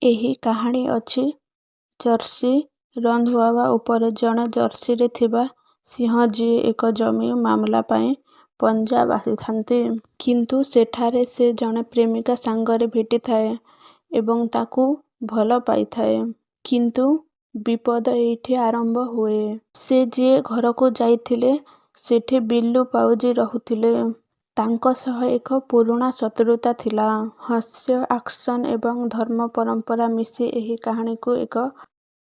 ଏହି କାହାଣୀ ଅଛି ଜର୍ସି ରନ୍ଧୱାବା ଉପରେ। ଜଣେ ଜର୍ସିରେ ଥିବା ସିଂହ ଯିଏ ଏକ ଜମି ମାମଲା ପାଇଁ ପଞ୍ଜାବ ଆସିଥାନ୍ତି। କିନ୍ତୁ ସେଠାରେ ସେ ଜଣେ ପ୍ରେମିକା ସାଙ୍ଗରେ ଭେଟିଥାଏ ଏବଂ ତାକୁ ଭଲ ପାଇଥାଏ। କିନ୍ତୁ ବିପଦ ଏଇଠି ଆରମ୍ଭ ହୁଏ। ସେ ଯିଏ ଘରକୁ ଯାଇଥିଲେ ସେଠି ବିଲୁ ପାଉଜି ରହୁଥିଲେ। ତାଙ୍କ ସହ ଏକ ପୁରୁଣା ଶତ୍ରୁତା ଥିଲା। ହାସ୍ୟ, ଆକ୍ସନ ଏବଂ ଧର୍ମ ପରମ୍ପରା ମିଶି ଏହି କାହାଣୀକୁ ଏକ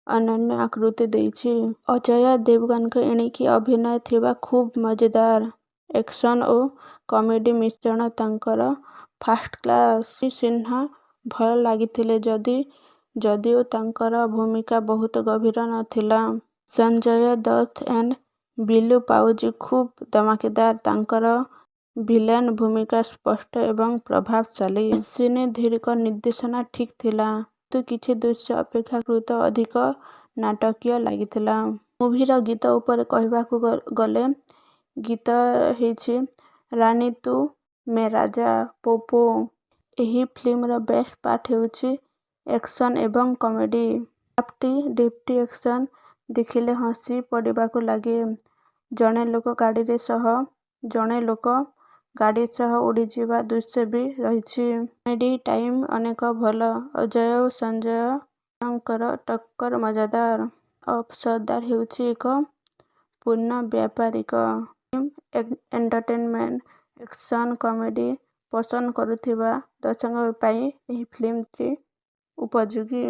ଅନନ୍ୟ ଆକୃତି ଦେଇଛି। ଅଜୟ ଦେବଗନଙ୍କ ଏଣିକି ଅଭିନୟ ଥିବା ଖୁବ୍ ମଜାଦାର। ଏକ୍ସନ ଓ କମେଡି ମିଶ୍ରଣ ତାଙ୍କର ଫାଷ୍ଟକ୍ଲାସ୍। ସିହ୍ନା ଭଲ ଲାଗିଥିଲେ ଯଦିଓ ତାଙ୍କର ଭୂମିକା ବହୁତ ଗଭୀର ନଥିଲା। ସଞ୍ଜୟ ଦତ୍ତ ଏଣ୍ଡ ବିଲୁ ପାଉଜି ଖୁବ୍ ଧମାକେଦାର। ତାଙ୍କର ଭିଲେନ ଭୂମିକା ସ୍ପଷ୍ଟ ଏବଂ ପ୍ରଭାବଶାଳୀ। ଅଶ୍ୱିନୀ ଧୀରଙ୍କ ନିର୍ଦ୍ଦେଶନା ଠିକ୍ ଥିଲା, କିନ୍ତୁ କିଛି ଦୃଶ୍ୟ ଅପେକ୍ଷାକୃତ ଅଧିକ ନାଟକୀୟ ଲାଗିଥିଲା। ମୁଭିର ଗୀତ ଉପରେ କହିବାକୁ ଗଲେ ଗୀତ ହେଇଛି ରାନୀ ତୁ ମେ ରାଜା ପୋପୋ। ଏହି ଫିଲ୍ମର ବେଷ୍ଟ ପାର୍ଟ ହେଉଛି ଏକ୍ସନ ଏବଂ କମେଡି। ଡିପ୍ଟି ଏକ୍ସନ ଦେଖିଲେ ହସି ପଡ଼ିବାକୁ ଲାଗେ। ଜଣେ ଲୋକ ଗାଡ଼ି ସହ ଉଡ଼ିଯିବା ଦୃଶ୍ୟ ବି ରହିଛି। କମେଡି ଟାଇମ୍ ଅନେକ ଭଲ। ଅଜୟ ଓ ସଞ୍ଜୟଙ୍କର ଟକ୍କର ମଜାଦାର। ଅଫ୍ ସର୍ଦ୍ଦାର ହେଉଛି ଏକ ପୂର୍ଣ୍ଣ ବ୍ୟାପାରିକ ଫିଲ୍ମ। ଏଣ୍ଟରଟେନମେଣ୍ଟ, ଏକ୍ସନ, କମେଡି ପସନ୍ଦ କରୁଥିବା ଦର୍ଶକଙ୍କ ପାଇଁ ଏହି ଫିଲ୍ମଟି ଉପଯୋଗୀ।